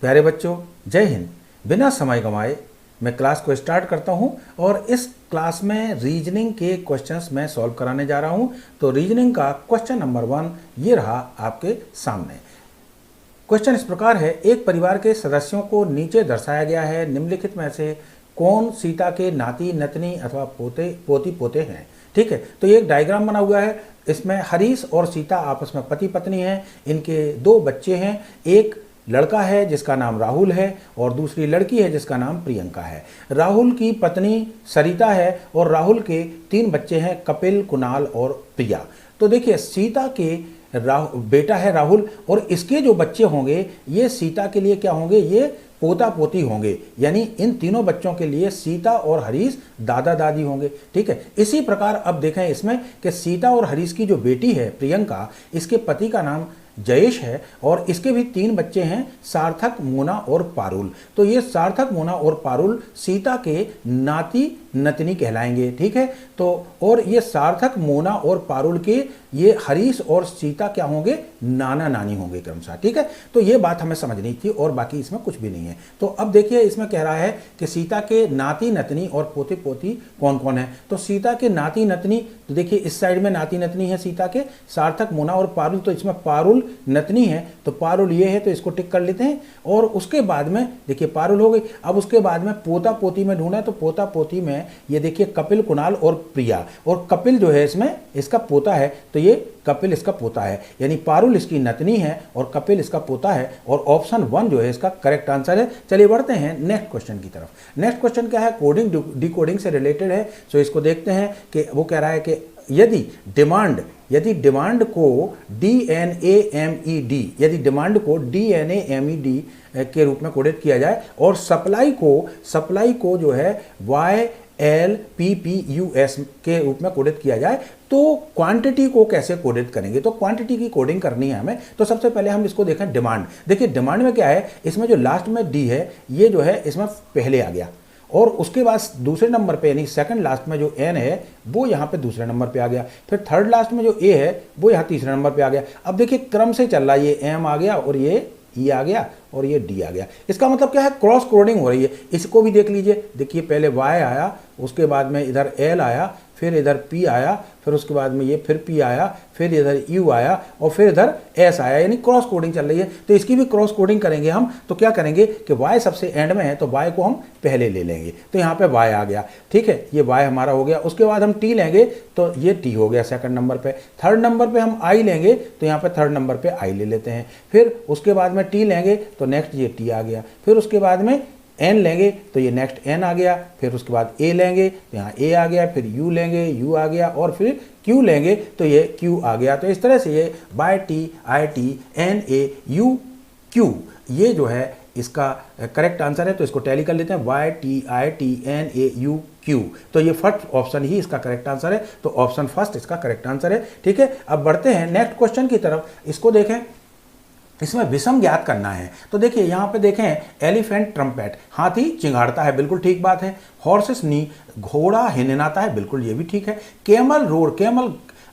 प्यारे बच्चों, जय हिंद। बिना समय गंवाए मैं क्लास को स्टार्ट करता हूं और इस क्लास में रीजनिंग के क्वेश्चंस मैं सॉल्व कराने जा रहा हूं। तो रीजनिंग का क्वेश्चन नंबर 1 ये रहा आपके सामने। क्वेश्चन इस प्रकार है, एक परिवार के सदस्यों को नीचे दर्शाया गया है, निम्नलिखित में से कौन सीता के नाती नतनी अथवा पोते पोती पोते हैं। ठीक है, तो ये एक डायग्राम बना हुआ है। इसमें हरीश और सीता आपस में पति पत्नी हैं, इनके 2 बच्चे हैं। एक लड़का है जिसका नाम राहुल है और दूसरी लड़की है जिसका नाम प्रियंका है। राहुल की पत्नी सरिता है और राहुल के 3 बच्चे हैं, कपिल, कुणाल और प्रिया। तो देखिए, सीता के बेटा है राहुल और इसके जो बच्चे होंगे ये सीता के लिए क्या होंगे, ये पोता पोती होंगे। यानी इन तीनों बच्चों के लिए सीता और हरीश दादा दादी होंगे। ठीक है, इसी प्रकार अब देखें इसमें कि सीता और हरीश की जो बेटी है प्रियंका, इसके पति का नाम जयेश है और इसके भी 3 बच्चे हैं, सार्थक, मोना और पारुल। तो ये सार्थक, मोना और पारुल सीता के नाती नतनी कहलाएंगे। ठीक है, तो और ये सार्थक, मोना और पारुल के ये हरीश और सीता क्या होंगे, नाना नानी होंगे क्रमशः। ठीक है, तो ये बात हमें समझनी थी और बाकी इसमें कुछ भी नहीं है। तो अब देखिए, इसमें कह रहा है कि सीता के नाती नतनी और पोते पोती कौन कौन है। तो सीता के नाती नतनी, तो देखिए इस साइड में नाती नतनी है सीता के, सार्थक, मोना और पारुल। तो इसमें पारुल नतनी है, तो पारुल ये है, तो इसको टिक कर लेते हैं। और उसके बाद में देखिए पारुल हो गई। अब उसके बाद में पोता पोती में ढूंढा, तो पोता पोती में ये देखिए कपिल, कुणाल और प्रिया। और कपिल जो है इसमें इसका पोता है, तो ये कपिल इसका पोता है, यानी पारुल इसकी नतनी है और कपिल इसका पोता है। और ऑप्शन 1 जो है इसका करेक्ट आंसर है। चलिए बढ़ते हैं नेक्स्ट क्वेश्चन की तरफ। नेक्स्ट क्वेश्चन क्या है, कोडिंग डिकोडिंग से रिलेटेड है। सो इसको देखते हैं कि वो कह रहा है कि यदि डिमांड को DNAMED, यदि डिमांड को DNAMED के रूप में कोडेड किया जाए और सप्लाई को जो है YLPPUS के रूप में कोडेड किया जाए, तो क्वांटिटी को कैसे कोडेड करेंगे। तो क्वांटिटी की कोडिंग करनी है हमें। तो सबसे पहले हम इसको देखें डिमांड। देखिए डिमांड में क्या है, इसमें जो लास्ट में D है ये जो है इसमें पहले आ गया और उसके बाद दूसरे नंबर पे यानी सेकंड लास्ट में जो N है वो यहाँ पे दूसरे नंबर पे आ गया। फिर थर्ड लास्ट में जो A है वो यहाँ तीसरे नंबर पे आ गया। अब देखिए क्रम से चल रहा है, ये M आ गया और ये E आ गया और ये D आ गया। इसका मतलब क्या है, क्रॉस कोडिंग हो रही है। इसको भी देख लीजिए, देखिए पहले Y आया, उसके बाद में इधर L आया, फिर इधर P आया, फिर उसके बाद में ये फिर P आया, फिर इधर U आया और फिर इधर S आया, यानी क्रॉस कोडिंग चल रही है। तो इसकी भी क्रॉस कोडिंग करेंगे हम। तो क्या करेंगे कि Y सबसे एंड में है तो Y को हम पहले ले लेंगे, तो यहाँ पे Y आ गया। ठीक है, ये Y हमारा हो गया। उसके बाद हम T लेंगे तो ये T हो गया सेकंड नंबर पे। थर्ड नंबर पे हम I लेंगे तो यहाँ पे थर्ड नंबर पे I ले लेते हैं। फिर उसके बाद में T लेंगे तो नेक्स्ट ये T आ गया। फिर उसके बाद में N लेंगे तो ये नेक्स्ट N आ गया। फिर उसके बाद A लेंगे तो यहाँ A आ गया। फिर U लेंगे, U आ गया। और फिर Q लेंगे तो ये Q आ गया। तो इस तरह से ये YTITNAUQ ये जो है इसका करेक्ट आंसर है। तो इसको टैली कर लेते हैं, YTITNAUQ। तो ये फर्स्ट ऑप्शन ही इसका करेक्ट आंसर है। तो ऑप्शन फर्स्ट इसका करेक्ट आंसर है। ठीक है, अब बढ़ते हैं नेक्स्ट क्वेश्चन की तरफ। इसको देखें, इसमें विषम ज्ञात करना है। तो देखिए यहाँ पे देखें, एलिफेंट ट्रम्पेट, हाथी चिंगाड़ता है, बिल्कुल ठीक बात है। हॉर्सेस नी, घोड़ा हिनहिनाता है, बिल्कुल ये भी ठीक है। कैमल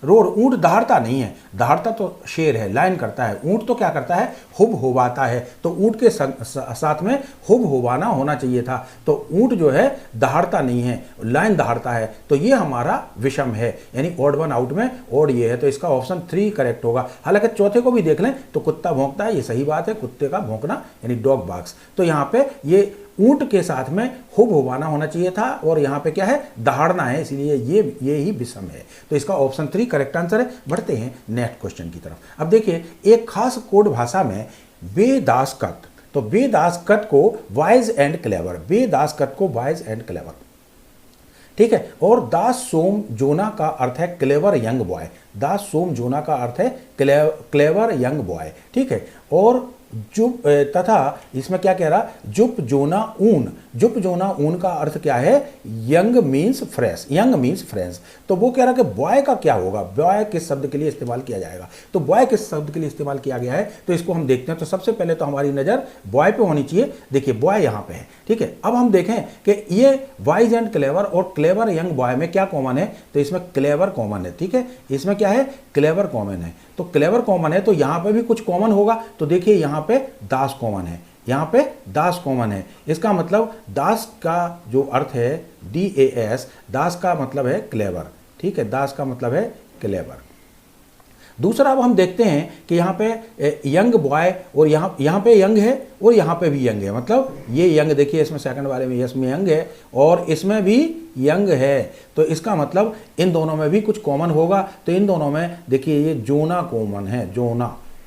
रोड, ऊंट दहाड़ता नहीं है, दहाड़ता तो शेर है, लाइन करता है। ऊंट तो क्या करता है, हुब हुबाता है। तो ऊंट के साथ में हुब हुबाना होना चाहिए था। तो ऊंट जो है दहाड़ता नहीं है, लाइन दहाड़ता है। तो ये हमारा विषम है, यानी ऑड 1 आउट में ऑड ये है। तो इसका ऑप्शन 3 करेक्ट होगा। हालांकि चौथे को भी देख लें तो कुत्ता भौंकता है, ये सही बात है, कुत्ते का भौंकना यानी डॉग बार्क्स। तो यहाँ पे ये ऊंट के साथ में हुब हुबाना होना चाहिए था और यहाँ पे क्या है, दहाड़ना है, इसलिए ये ही विषम है। तो इसका ऑप्शन 3 करेक्ट आंसर है। बढ़ते हैं नेक्स्ट क्वेश्चन की तरफ। अब देखिए, एक खास कोड भाषा में बेदासकत, तो बेदासकत को वाइज एंड क्लेवर, बेदासकत को वाइज एंड क्लेवर। ठीक है, और दास सोम जोना का अर्थ है क्लेवर यंग बॉय। दास सोम जोना का अर्थ है क्लेवर यंग बॉय। ठीक है, और जुप तथा इसमें क्या कह रहा, जुप जोना ऊन का अर्थ क्या है, young means fresh, young means fresh. तो वो कह रहा कि बॉय का क्या होगा, बॉय किस शब्द के लिए इस्तेमाल किया जाएगा। तो बॉय किस शब्द के लिए इस्तेमाल किया गया है, तो इसको हम देखते हैं। तो सबसे पहले तो हमारी नज़र बॉय पे होनी चाहिए। देखिए बॉय यहाँ पे है। ठीक है, अब हम देखें कि ये वाइज एंड क्लेवर और क्लेवर यंग बॉय में क्या कॉमन है, तो इसमें क्लेवर कॉमन है। ठीक है, इसमें क्या है, क्लेवर कॉमन है। तो क्लेवर कॉमन है, तो यहाँ पे भी कुछ कॉमन होगा। तो देखिए यहाँ पे दास कॉमन है, यहाँ पे दास कॉमन है। इसका मतलब दास का जो अर्थ है DAS, दास का मतलब है क्लेवर, ठीक है, दास का मतलब है क्लेवर। दूसरा अब हम देखते हैं कि यहाँ पे यंग बॉय और यहाँ पे यंग है और यहाँ पे भी यंग है, मतलब ये यंग देखिए इसमें सेकंड वाले में इसमें यंग है और इसमें भी यंग है, तो इसका मतलब इन दोनों में भी कुछ कॉमन होगा। तो इन दोनों में देखिए ये जोना कॉमन है,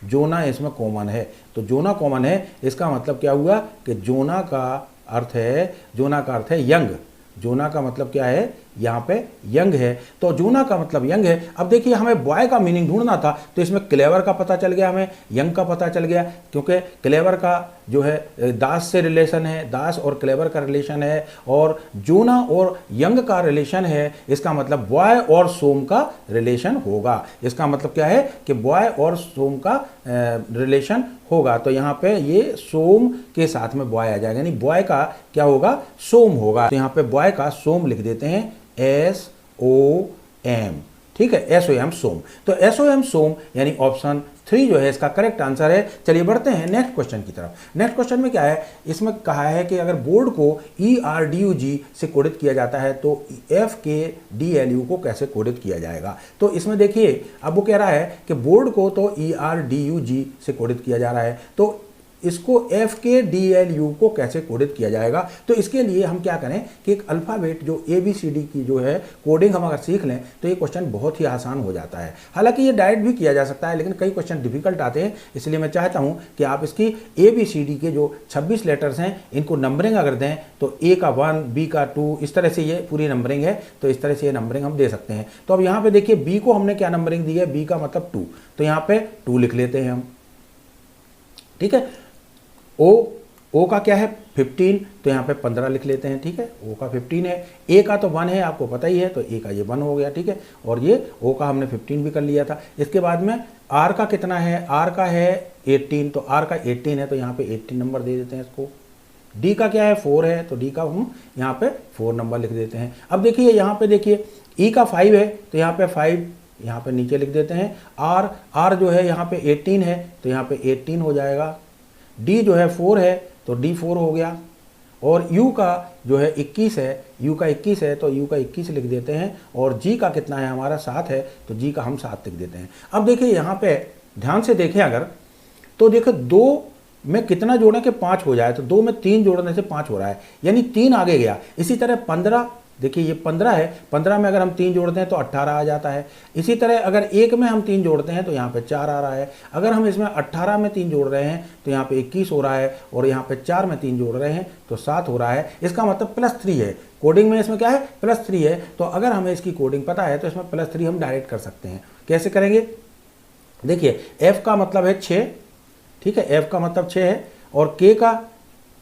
जोना इसमें कॉमन है, तो जोना कॉमन है। इसका मतलब क्या हुआ कि जोना का अर्थ है यंग, जोना का मतलब क्या है, यहाँ पे यंग है, तो जोना का मतलब यंग है। अब देखिए हमें बॉय का मीनिंग ढूंढना था, तो इसमें क्लेवर का पता चल गया, हमें यंग का पता चल गया, क्योंकि क्लेवर का जो है दास से रिलेशन है, दास और क्लेवर का रिलेशन है, और जोना और यंग का रिलेशन है। इसका मतलब बॉय और सोम का रिलेशन होगा। इसका मतलब क्या है कि बॉय और सोम का रिलेशन होगा। तो यहाँ पे ये सोम के साथ में बॉय आ जाएगा, यानी बॉय का क्या होगा, सोम होगा। तो यहाँ पे बॉय का सोम लिख देते हैं SOM, ठीक है, SOM सोम। तो SOM सोम यानी ऑप्शन 3 जो है इसका करेक्ट आंसर है। चलिए बढ़ते हैं नेक्स्ट क्वेश्चन की तरफ। नेक्स्ट क्वेश्चन में क्या है, इसमें कहा है कि अगर बोर्ड को ERDUG से कोडित किया जाता है तो FKDLU को कैसे कोडित किया जाएगा। तो इसमें देखिए अब वो कह रहा है कि बोर्ड को तो ERDUG से कोडित किया जा रहा है, तो इसको FKDLU को कैसे कोडित किया जाएगा। तो इसके लिए हम क्या करें कि एक अल्फ़ाबेट जो ABCD की जो है कोडिंग हम अगर सीख लें तो ये क्वेश्चन बहुत ही आसान हो जाता है। हालांकि ये डायरेक्ट भी किया जा सकता है, लेकिन कई क्वेश्चन डिफिकल्ट आते हैं, इसलिए मैं चाहता हूं कि आप इसकी ABCD के जो 26 लेटर्स हैं इनको नंबरिंग अगर दें तो A का 1, B का 2, इस तरह से ये पूरी नंबरिंग है, तो इस तरह से ये नंबरिंग हम दे सकते हैं। तो अब यहाँ पे देखिए B को हमने क्या नंबरिंग दी है, B का मतलब 2, तो यहाँ पे 2 लिख लेते हैं हम, ठीक है। ओ का क्या है 15, तो यहाँ पे 15 लिख लेते हैं, ठीक है, O का 15 है। A का तो 1 है, आपको पता ही है, तो A का ये 1 हो गया, ठीक है, और ये O का हमने 15 भी कर लिया था। इसके बाद में R का कितना है, R का है 18, तो R का 18 है, तो यहाँ पे 18 नंबर दे देते हैं इसको। D का क्या है 4 है, तो D का हम यहाँ पे 4 नंबर लिख देते हैं। अब देखिए यहाँ पे देखिए E का 5 है, तो यहाँ पे 5 यहाँ पे नीचे लिख देते हैं। R जो है यहाँ पे 18 है, तो यहाँ पे 18 हो जाएगा। D जो है 4 है, तो D 4 हो गया, और U का जो है 21 है, U का 21 है, तो U का 21 लिख देते हैं, और G का कितना है हमारा 7 है, तो G का हम 7 लिख देते हैं। अब देखिए यहाँ पे ध्यान से देखें अगर, तो देखो 2 में कितना जोड़ें कि 5 हो जाए, तो 2 में 3 जोड़ने से 5 हो रहा है, यानी 3 आगे गया। इसी तरह 15, देखिए ये 15 है, 15 में अगर हम 3 जोड़ते हैं तो 18 आ जाता है। इसी तरह अगर 1 में हम 3 जोड़ते हैं तो यहाँ पे 4 आ रहा है। अगर हम इसमें 18 में 3 जोड़ रहे हैं तो यहाँ पे 21 हो रहा है, और यहाँ पे 4 में 3 जोड़ रहे हैं तो 7 हो रहा है। इसका मतलब +3 है, कोडिंग में इसमें क्या है +3 है। तो अगर हमें इसकी कोडिंग पता है तो इसमें +3 हम डायरेक्ट कर सकते हैं। कैसे करेंगे, देखिए F का मतलब है 6, ठीक है, F का मतलब 6 है, और K का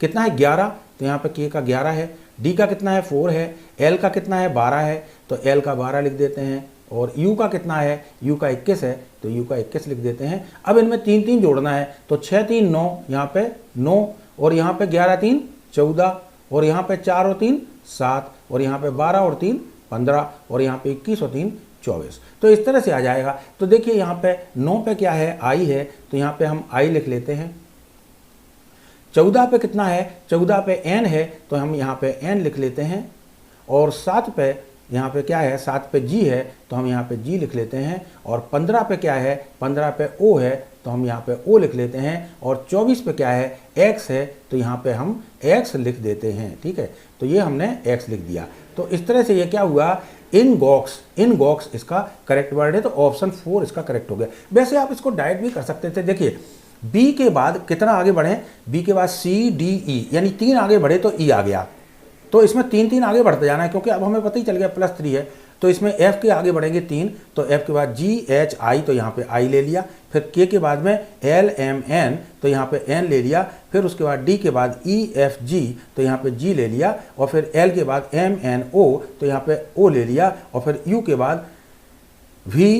कितना है 11, तो यहाँ पे K का 11 है। D का कितना है 4 है, L का कितना है 12 है, तो L का 12 लिख देते हैं, और U का कितना है, U का 21 है, तो U का 21 लिख देते हैं। अब इनमें 3 जोड़ना है, तो 6 3 9, यहाँ पे 9, और यहाँ पे 11 3 14, और यहाँ पे 4 और 3 7, और यहाँ पे 12 और 3 15, और यहाँ पे 21 और 3 24। तो इस तरह से आ जाएगा। तो देखिए यहाँ पे 9 पे क्या है I है, तो यहाँ पे हम I लिख लेते हैं। 14 पे कितना है, 14 पे N है, तो हम यहाँ पे N लिख लेते हैं, और 7 पे यहाँ पे क्या है, 7 पे G है, तो हम यहाँ पे G लिख लेते हैं, और 15 पे क्या है, 15 पे O है, तो हम यहाँ पे O लिख लेते हैं, और 24 पे क्या है X है, तो यहाँ पे हम X लिख देते हैं, ठीक है। तो ये हमने X लिख दिया। तो इस तरह से ये क्या हुआ, इनगॉक्स इसका करेक्ट वर्ड है, तो ऑप्शन 4 इसका करेक्ट हो गया। वैसे आप इसको डायरेक्ट भी कर सकते थे। देखिए B के बाद कितना आगे बढ़े, B के बाद C D E, यानी 3 आगे बढ़े तो E आ गया, तो इसमें 3 आगे बढ़ते जाना है, क्योंकि अब हमें पता ही चल गया +3 है। तो इसमें F के आगे बढ़ेंगे 3, तो F के बाद G H I, तो यहाँ पे I ले लिया, फिर K के बाद में L M N, तो यहाँ पे N ले लिया, फिर उसके बाद D के बाद E F G, तो यहाँ पे G ले लिया, और फिर L के बाद M N O, तो यहाँ पे O ले लिया, और फिर U के बाद V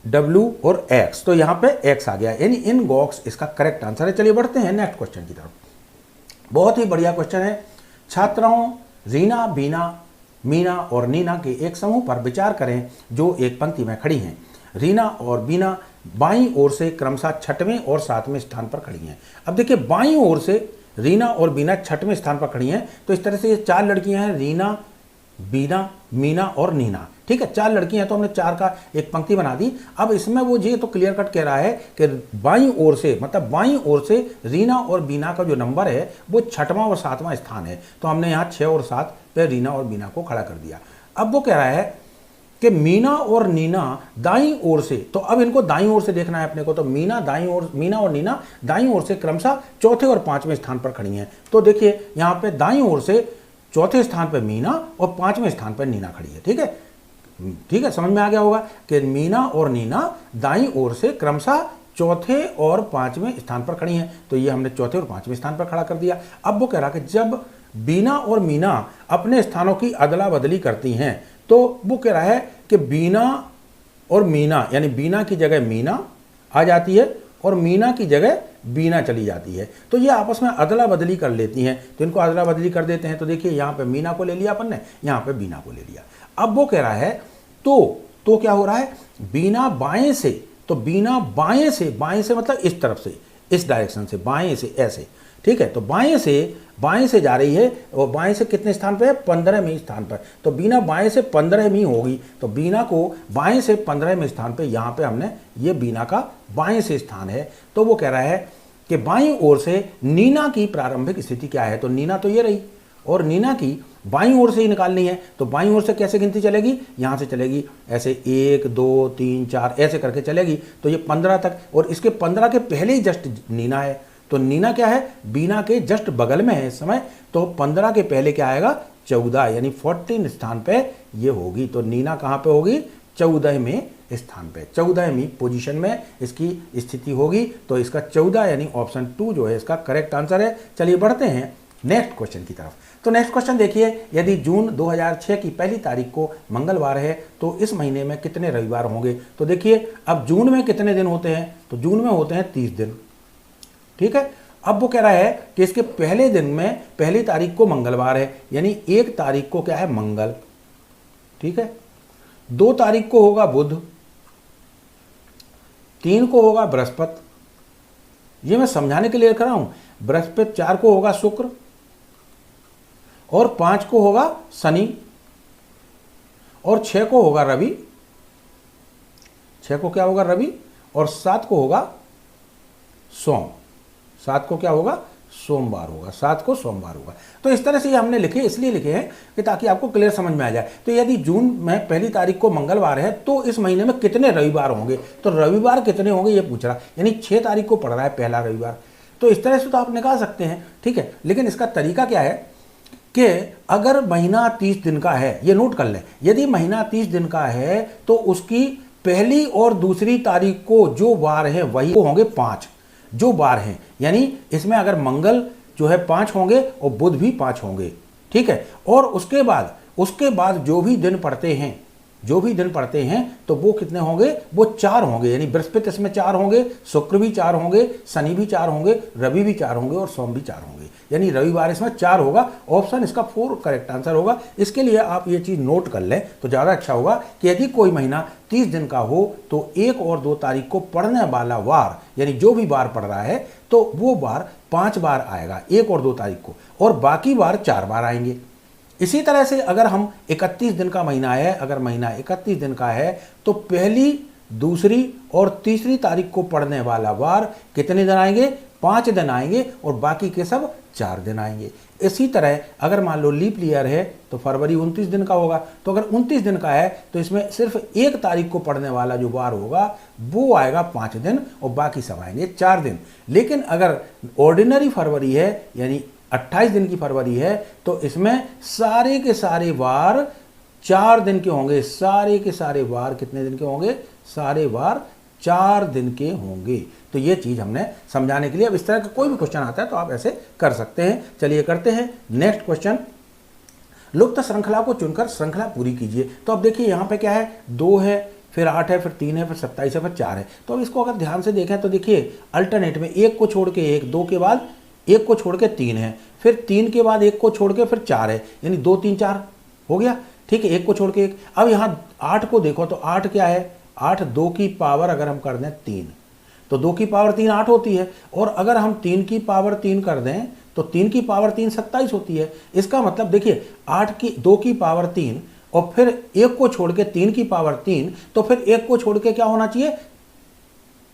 W और X, तो यहाँ पे X आ गया, यानी इनगॉक्स इसका करेक्ट आंसर है। चलिए बढ़ते हैं नेक्स्ट क्वेश्चन की तरफ। बहुत ही बढ़िया क्वेश्चन है। छात्राओं रीना, बीना, मीना और नीना के एक समूह पर विचार करें जो एक पंक्ति में खड़ी हैं। रीना और बीना बाईं ओर से क्रमशः छठवें और सातवें स्थान पर खड़ी हैं। अब देखिए बाईं ओर से रीना और बीना छठवें स्थान पर खड़ी हैं। तो इस तरह से ये 4 लड़कियां हैं, रीना, बीना, मीना और नीना। ठीक है, 4 लड़कियां हैं तो हमने 4 का एक पंक्ति बना दी। अब इसमें वो ये तो क्लियर कट कह रहा है कि बाईं ओर से, मतलब बाईं ओर से रीना और बीना का जो नंबर है वो छठवां और सातवां स्थान है। तो हमने यहाँ 6 और 7 पे रीना और बीना को खड़ा कर दिया। अब वो कह रहा है कि मीना और नीना दाईं ओर से, तो अब इनको दाईं ओर से देखना है अपने को। तो मीना और नीना दाईं ओर से क्रमशः चौथे और पांचवें स्थान पर खड़ी हैं। तो देखिए यहाँ पे दाईं ओर से चौथे स्थान पर मीना और पांचवें स्थान पर नीना खड़ी है। ठीक है, ठीक है, समझ में आ गया होगा कि मीना और नीना दाईं ओर से क्रमशः चौथे और पांचवें स्थान पर खड़ी हैं। तो ये हमने चौथे और पांचवें स्थान पर खड़ा कर दिया। अब वो कह रहा कि जब बीना और मीना अपने स्थानों की अदला बदली करती हैं, तो वो कह रहा है कि बीना और मीना, यानी बीना की जगह मीना आ जाती है और मीना की जगह बीना चली जाती है। तो ये आपस में अदला बदली कर लेती हैं। तो इनको अदला बदली कर देते हैं। तो देखिए यहाँ पे मीना को ले लिया अपन ने, यहाँ पे बीना को ले लिया। अब वो कह रहा है तो क्या हो रहा है, बीना बाएं से, तो बीना बाएं से मतलब इस तरफ से, इस डायरेक्शन से, बाएं से ऐसे। ठीक है, तो बाएं से जा रही है और बाएं से कितने स्थान पे है, 15वें स्थान पर। तो बीना बाएं से 15वीं होगी। तो बीना को बाएं से 15वें स्थान पे, यहाँ पे हमने ये बीना का बाएं से स्थान है। तो वो कह रहा है कि बाईं ओर से नीना की प्रारंभिक स्थिति क्या है। तो नीना तो ये रही और नीना की बाईं ओर से ही निकालनी है। तो बाईं ओर से कैसे गिनती चलेगी, यहाँ से चलेगी ऐसे 1 2 3 4 ऐसे करके चलेगी। तो ये 15 तक, और इसके 15 के पहले ही जस्ट नीना है। तो नीना क्या है, बीना के जस्ट बगल में है इस समय। तो 15 के पहले क्या आएगा, 14, यानी 14 स्थान पे ये होगी। तो नीना कहाँ पे होगी, 14वें स्थान पे, 14वीं पोजीशन में इसकी स्थिति होगी। तो इसका 14 यानी ऑप्शन 2 जो है इसका करेक्ट आंसर है। चलिए बढ़ते हैं नेक्स्ट क्वेश्चन की तरफ। तो नेक्स्ट क्वेश्चन देखिए, यदि जून 2006 की पहली तारीख को मंगलवार है तो इस महीने में कितने रविवार होंगे। तो देखिए अब जून में कितने दिन होते हैं, तो जून में होते हैं 30 दिन। ठीक है, अब वो कह रहा है कि इसके पहले दिन में पहली तारीख को मंगलवार है, यानी 1 तारीख को क्या है, मंगल। ठीक है, 2 तारीख को होगा बुध, 3 को होगा बृहस्पति, ये मैं समझाने के लिए कर रहा हूं। बृहस्पति 4 को होगा शुक्र और 5 को होगा शनि और 6 को होगा रवि, 6 को क्या होगा, रवि, और 7 को होगा सोम, 7 को क्या होगा, सोमवार होगा, 7 को सोमवार होगा। तो इस तरह से ये हमने लिखे, इसलिए लिखे हैं कि ताकि आपको क्लियर समझ में आ जाए। तो यदि जून में पहली तारीख को मंगलवार है तो इस महीने में कितने रविवार होंगे, तो रविवार कितने होंगे ये पूछ रहा, यानी 6 तारीख को पड़ रहा है पहला रविवार। तो इस तरह से तो आप निकाल सकते हैं। ठीक है, लेकिन इसका तरीका क्या है कि अगर महीना 30 दिन का है, ये नोट कर लें, यदि महीना 30 दिन का है तो उसकी पहली और दूसरी तारीख को जो वार है वही होंगे 5 जो बार हैं, यानी इसमें अगर मंगल जो है 5 होंगे और बुध भी 5 होंगे। ठीक है, और उसके बाद जो भी दिन पड़ते हैं तो वो कितने होंगे, वो 4 होंगे, यानी बृहस्पति इसमें 4 होंगे, शुक्र भी 4 होंगे, शनि भी 4 होंगे, रवि भी 4 होंगे और सोम भी 4 होंगे, यानी रविवार इसमें 4 होगा। ऑप्शन इसका 4 करेक्ट आंसर होगा। इसके लिए आप ये चीज़ नोट कर लें तो ज़्यादा अच्छा होगा कि यदि कोई महीना 30 दिन का हो तो 1 और 2 तारीख को पड़ने वाला वार, यानी जो भी बार पड़ रहा है तो वो बार 5 बार आएगा 1 और 2 तारीख को, और बाकी बार 4 बार आएंगे। इसी तरह से अगर हम 31 दिन का महीना है, अगर महीना 31 दिन का है तो पहली, दूसरी और तीसरी तारीख को पड़ने वाला वार कितने दिन आएंगे, 5 दिन आएंगे, और बाकी के सब 4 दिन आएंगे। इसी तरह अगर मान लो लीप ईयर है तो फरवरी 29 दिन का होगा, तो अगर 29 दिन का है तो इसमें सिर्फ 1 तारीख को पड़ने वाला जो वार होगा वो आएगा 5 दिन और बाकी सब आएंगे 4 दिन। लेकिन अगर ऑर्डिनरी फरवरी है, यानी 28 दिन की फरवरी है, तो इसमें सारे के सारे वार 4 दिन के होंगे, सारे के सारे वार कितने दिन के होंगे, सारे वार 4 दिन के होंगे। तो ये चीज़ हमने समझाने के लिए, अब इस तरह का कोई भी क्वेश्चन आता है तो आप ऐसे कर सकते हैं। चलिए करते हैं नेक्स्ट क्वेश्चन। लुप्त श्रृंखला को चुनकर श्रृंखला पूरी कीजिए। तो अब देखिए यहाँ पे क्या है, 2 है, फिर 8 है, फिर 3 है, फिर 27 है, फिर 4 है। तो अब इसको अगर ध्यान से देखें तो देखिए अल्टरनेट में 1 को छोड़ के 1, 2 के बाद 1 को छोड़ के 3 है, फिर 3 के बाद 1 को छोड़ के फिर 4 है, यानी 2 3 4 हो गया। ठीक है, 1 को छोड़ के 1। अब यहाँ 8 को देखो तो 8 क्या है, 8 2 की पावर अगर हम कर दें 3 तो 2 की पावर 3 8 होती है, और अगर हम 3 की पावर 3 कर दें तो 3 की पावर 3 27 होती है। इसका मतलब देखिए 2 की पावर 3 और फिर 1 को छोड़ के 3 की पावर 3, तो फिर 1 को छोड़ के क्या होना चाहिए,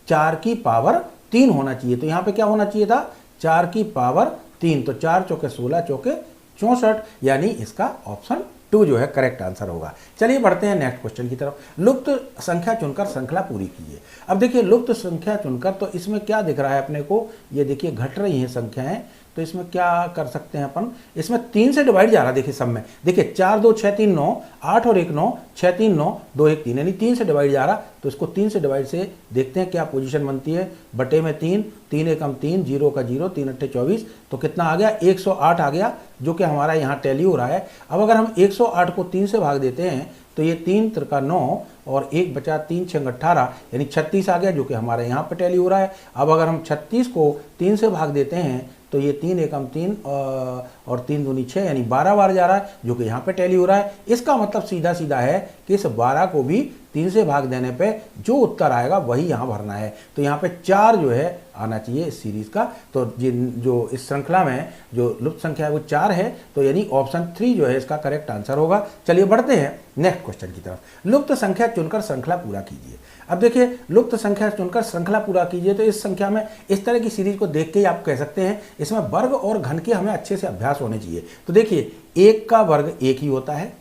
4 की पावर 3 होना चाहिए। तो यहाँ पे क्या होना चाहिए था, 4 की पावर 3, तो 4 चौके 16 चौके 64, यानी इसका ऑप्शन 2 जो है करेक्ट आंसर होगा। चलिए बढ़ते हैं नेक्स्ट क्वेश्चन की तरफ। लुप्त संख्या चुनकर श्रृंखला पूरी कीजिए। अब देखिए लुप्त संख्या चुनकर, तो इसमें क्या दिख रहा है अपने को, ये देखिए घट रही हैं संख्याएं, तो इसमें क्या कर सकते हैं अपन, इसमें 3 से डिवाइड जा रहा है। देखिए सब में देखिए 4 2 6 3 9, 8 और 1 9, 6 3 9 2 1 3, यानी 3 से डिवाइड जा रहा। तो इसको 3 से डिवाइड से देखते हैं क्या पोजीशन बनती है, बटे में 3, 3 एकम 3, 0 का 0, 3 अट्ठे 24, तो कितना आ गया 108 आ गया, जो कि हमारा यहाँ टैली हो रहा है। अब अगर हम 108 को 3 से भाग देते हैं तो ये 3 त्रिका 9 और 1 बचा 3 6 18, यानी 36 आ गया, जो कि हमारे यहाँ पे टैली हो रहा है। अब अगर हम 36 को 3 से भाग देते हैं तो ये 3 एकम 3 और 3 दूनी 6, यानी 12 बार जा रहा है, जो कि यहाँ पे टैली हो रहा है। इसका मतलब सीधा सीधा है कि इस 12 को भी 3 से भाग देने पे जो उत्तर आएगा वही यहाँ भरना है। तो यहाँ पे 4 जो है आना चाहिए इस सीरीज का। तो जो इस श्रृंखला में जो लुप्त संख्या है वो 4 है, तो यानी ऑप्शन 3 जो है इसका करेक्ट आंसर होगा। चलिए बढ़ते हैं नेक्स्ट क्वेश्चन की तरफ। लुप्त संख्या चुनकर श्रृंखला पूरा कीजिए। अब देखिए लुप्त संख्या चुनकर श्रृंखला पूरा कीजिए, तो इस संख्या में इस तरह की सीरीज को देख के ही आप कह सकते हैं इसमें वर्ग और घन के हमें अच्छे से अभ्यास होने चाहिए। तो देखिए 1 का वर्ग 1 ही होता है,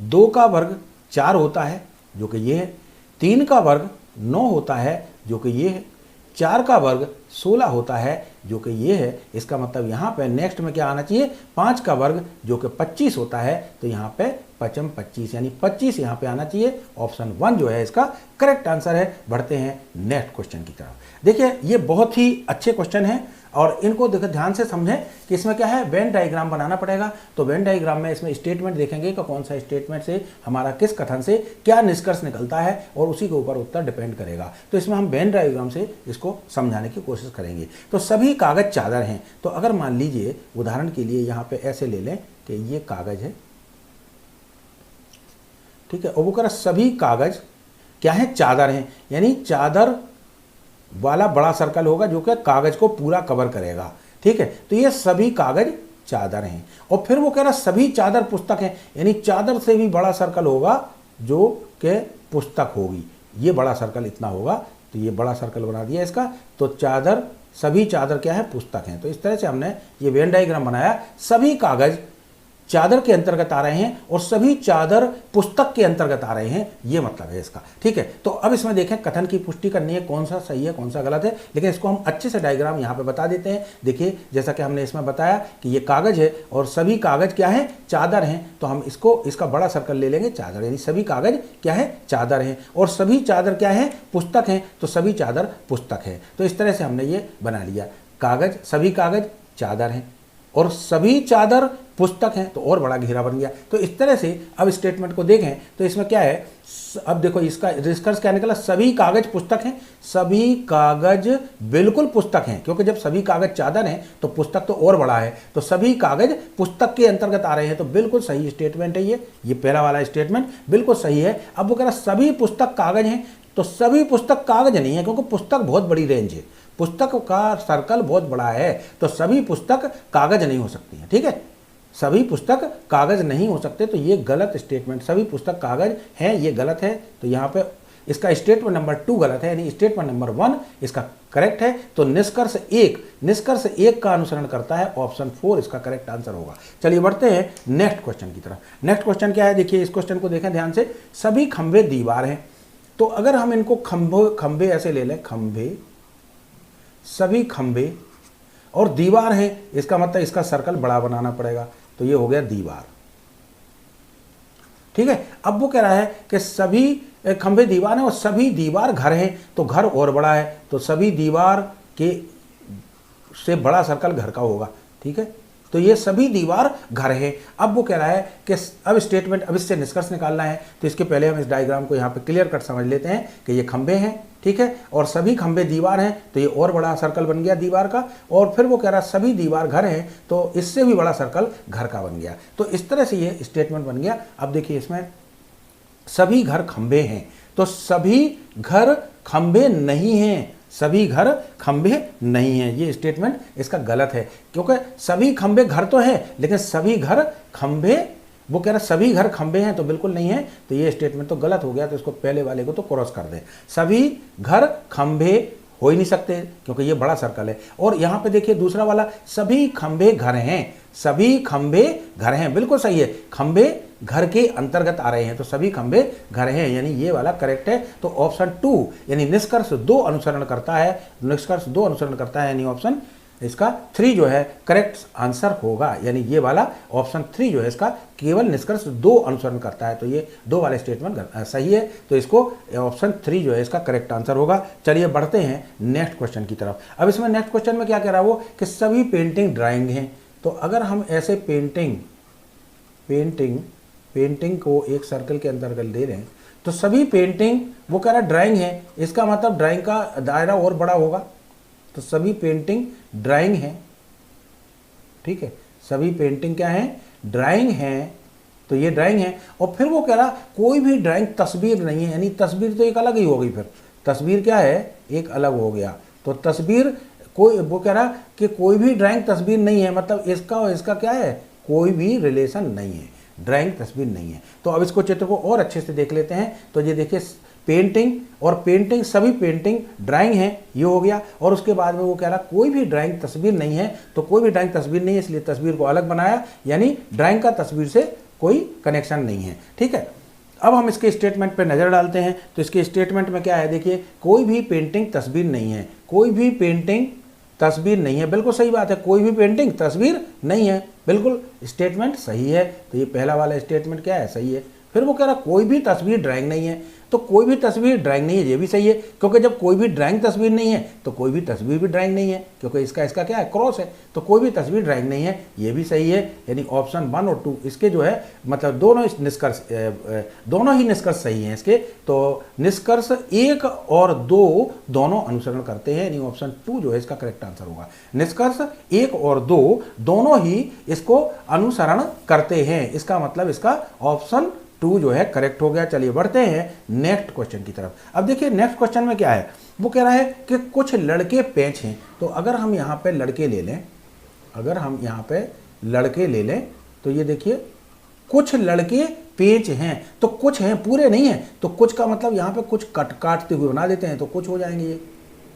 2 का वर्ग 4 होता है, जो कि ये है, 3 का वर्ग 9 होता है, जो कि ये है, 4 का वर्ग 16 होता है, जो कि ये है। इसका मतलब यहाँ पे नेक्स्ट में क्या आना चाहिए, 5 का वर्ग जो कि 25 होता है, तो यहाँ पे 5 25, यानी 25 यहाँ पे आना चाहिए। ऑप्शन 1 जो है इसका करेक्ट आंसर है। बढ़ते हैं नेक्स्ट क्वेश्चन की तरफ। देखिए ये बहुत ही अच्छे क्वेश्चन हैं और इनको देखो ध्यान से समझें कि इसमें क्या है, वेन डायग्राम बनाना पड़ेगा। तो वेन डायग्राम में इसमें स्टेटमेंट देखेंगे कि कौन सा स्टेटमेंट से हमारा किस कथन से क्या निष्कर्ष निकलता है और उसी के ऊपर उत्तर डिपेंड करेगा। तो इसमें हम वेन डायग्राम से इसको समझाने की कोशिश करेंगे। तो सभी कागज चादर हैं। तो अगर मान लीजिए उदाहरण के लिए यहाँ पे ऐसे ले लें कि ये कागज है, ठीक है, और वो कह रहा सभी कागज क्या है, चादर हैं, यानी चादर वाला बड़ा सर्कल होगा जो कि कागज को पूरा कवर करेगा। ठीक है, तो ये सभी कागज चादर हैं। और फिर वो कह रहा सभी चादर पुस्तक हैं, यानी चादर से भी बड़ा सर्कल होगा जो कि पुस्तक होगी। ये बड़ा सर्कल इतना होगा, तो ये बड़ा सर्कल बना दिया इसका। तो चादर, सभी चादर क्या है, पुस्तक हैं। तो इस तरह से हमने ये वेन डायग्राम बनाया। सभी कागज चादर के अंतर्गत आ रहे हैं और सभी चादर पुस्तक के अंतर्गत आ रहे हैं, ये मतलब है इसका। ठीक है, तो अब इसमें देखें कथन की पुष्टि करनी है, कौन सा सही है कौन सा गलत है, लेकिन इसको हम अच्छे से डायग्राम यहाँ पे बता देते हैं। देखिए जैसा कि हमने इसमें बताया कि ये कागज है और सभी कागज क्या है, चादर हैं। तो हम इसका बड़ा सर्कल ले लेंगे, चादर, यानी सभी कागज क्या है, चादर हैं। और सभी चादर क्या है, पुस्तक हैं, तो सभी चादर पुस्तक है। तो इस तरह से हमने ये बना लिया, कागज, सभी कागज चादर हैं और सभी चादर पुस्तक हैं, तो और बड़ा घेरा बन गया। तो इस तरह से अब स्टेटमेंट को देखें तो इसमें क्या है, अब देखो इसका निष्कर्ष क्या निकला, सभी कागज पुस्तक हैं। सभी कागज बिल्कुल पुस्तक हैं, क्योंकि जब सभी कागज चादर हैं तो पुस्तक तो और बड़ा है। तो सभी कागज पुस्तक के अंतर्गत आ रहे हैं, तो बिल्कुल सही स्टेटमेंट है ये पहला वाला स्टेटमेंट बिल्कुल सही है। अब वो कह रहा सभी पुस्तक कागज हैं, तो सभी पुस्तक कागज नहीं है, क्योंकि पुस्तक बहुत बड़ी रेंज है, पुस्तक का सर्कल बहुत बड़ा है, तो सभी पुस्तक कागज नहीं हो सकती हैं। ठीक है, सभी पुस्तक कागज नहीं हो सकते, तो ये गलत स्टेटमेंट, सभी पुस्तक कागज हैं, ये गलत है। तो यहाँ पे इसका स्टेटमेंट नंबर 2 गलत है, यानी स्टेटमेंट नंबर 1 इसका करेक्ट है। तो निष्कर्ष 1 का अनुसरण करता है, ऑप्शन 4 इसका करेक्ट आंसर होगा। चलिए बढ़ते हैं नेक्स्ट क्वेश्चन की तरफ। नेक्स्ट क्वेश्चन क्या है, देखिए इस क्वेश्चन को देखें ध्यान से। सभी खंभे दीवार हैं, तो अगर हम इनको खंभे ऐसे ले लें, खंभे, सभी खंभे और दीवार है, इसका मतलब इसका सर्कल बड़ा बनाना पड़ेगा, तो ये हो गया दीवार। ठीक है, अब वो कह रहा है कि सभी खंभे दीवार हैं और सभी दीवार घर हैं, तो घर और बड़ा है, तो सभी दीवार के से बड़ा सर्कल घर का होगा। ठीक है, तो ये सभी दीवार घर है। अब वो कह रहा है कि अब स्टेटमेंट, अब इससे निष्कर्ष निकालना है, तो इसके पहले हम इस डायग्राम को यहाँ पे क्लियर कट समझ लेते हैं कि ये खंभे हैं, ठीक है, और सभी खंभे दीवार हैं, तो ये और बड़ा सर्कल बन गया दीवार का। और फिर वो कह रहा है सभी दीवार घर हैं, तो इससे भी बड़ा सर्कल घर का बन गया। तो इस तरह से ये स्टेटमेंट बन गया। अब देखिए इसमें सभी घर खंभे हैं, तो सभी घर खंभे नहीं हैं, सभी घर खंभे नहीं हैं। ये स्टेटमेंट इसका गलत है, क्योंकि सभी खंभे घर तो हैं लेकिन सभी घर खंभे, वो कह रहा सभी घर खंभे हैं तो बिल्कुल नहीं है, तो ये स्टेटमेंट तो गलत हो गया। तो इसको पहले वाले को तो क्रॉस कर दें। सभी घर खंभे हो ही नहीं सकते क्योंकि ये बड़ा सर्कल है। और यहाँ पे देखिए दूसरा वाला, सभी खंभे घर हैं, सभी खंभे घर हैं, बिल्कुल सही है। खंभे घर के अंतर्गत आ रहे हैं तो सभी खंभे घर हैं, यानी ये वाला करेक्ट है। तो ऑप्शन 2 यानी निष्कर्ष 2 अनुसरण करता है, निष्कर्ष 2 अनुसरण करता है, यानी ऑप्शन इसका 3 जो है करेक्ट आंसर होगा। यानी ये वाला ऑप्शन 3 जो है इसका केवल निष्कर्ष 2 अनुसरण करता है, तो ये 2 वाले स्टेटमेंट सही है। तो इसको ऑप्शन 3 जो है इसका करेक्ट आंसर होगा। चलिए बढ़ते हैं नेक्स्ट क्वेश्चन की तरफ। अब इसमें नेक्स्ट क्वेश्चन में क्या कह रहा है वो कि सभी पेंटिंग ड्राइंग हैं। तो अगर हम ऐसे पेंटिंग को एक सर्कल के अंतर्गत ले लें तो सभी पेंटिंग, वो कह रहा है ड्राइंग है, इसका मतलब ड्राइंग का दायरा और बड़ा होगा। तो सभी पेंटिंग ड्राइंग है, ठीक है, सभी पेंटिंग क्या है, ड्राइंग है, तो ये ड्राइंग है। और फिर वो कह रहा कोई भी ड्राइंग तस्वीर नहीं है, यानी तस्वीर तो एक अलग ही हो गई। फिर तस्वीर क्या है, एक अलग हो गया। तो तस्वीर कोई, वो कह रहा कि कोई भी ड्राइंग तस्वीर नहीं है, मतलब इसका और इसका क्या है, कोई भी रिलेशन नहीं है, ड्राइंग तस्वीर नहीं है। तो अब इसको चित्र को और अच्छे से देख लेते हैं। तो ये देखिए पेंटिंग और पेंटिंग, सभी पेंटिंग ड्राइंग है, ये हो गया। और उसके बाद में वो कह रहा कोई भी ड्राइंग तस्वीर नहीं है, तो कोई भी ड्राइंग तस्वीर नहीं है, इसलिए तस्वीर को अलग बनाया, यानी ड्राइंग का तस्वीर से कोई कनेक्शन नहीं है, ठीक है। अब हम इसके स्टेटमेंट पर नज़र डालते हैं। तो इसके स्टेटमेंट में क्या है, देखिए कोई भी पेंटिंग तस्वीर नहीं है, कोई भी पेंटिंग तस्वीर नहीं है, बिल्कुल सही बात है, कोई भी पेंटिंग तस्वीर नहीं है, बिल्कुल स्टेटमेंट सही है। तो ये पहला वाला स्टेटमेंट क्या है, सही है। फिर वो कह रहा कोई भी तस्वीर ड्राइंग नहीं है, तो कोई भी तस्वीर ड्राइंग नहीं है, ये भी सही है, क्योंकि जब कोई भी ड्राइंग तस्वीर नहीं है तो कोई भी तस्वीर भी ड्राइंग नहीं है, क्योंकि इसका क्या है, क्रॉस है। तो कोई भी तस्वीर ड्राइंग नहीं है, ये भी सही है। यानी ऑप्शन 1 और 2 इसके जो है मतलब दोनों ही निष्कर्ष सही हैं इसके। तो निष्कर्ष 1 और 2 दोनों अनुसरण करते हैं, यानी ऑप्शन 2 जो है इसका करेक्ट आंसर होगा। निष्कर्ष 1 और 2 दोनों ही इसको अनुसरण करते हैं, इसका मतलब इसका ऑप्शन 2 जो है करेक्ट हो गया। चलिए बढ़ते हैं नेक्स्ट क्वेश्चन की तरफ। अब देखिए नेक्स्ट क्वेश्चन में क्या है, वो कह रहा है कि कुछ लड़के पेंच हैं। तो अगर हम यहाँ पे लड़के ले लें, अगर हम यहाँ पे लड़के ले लें तो ये देखिए कुछ लड़के पेंच हैं, तो कुछ हैं, पूरे नहीं हैं। तो कुछ का मतलब यहाँ पे कुछ काटते हुए बना देते हैं तो कुछ हो जाएंगे ये,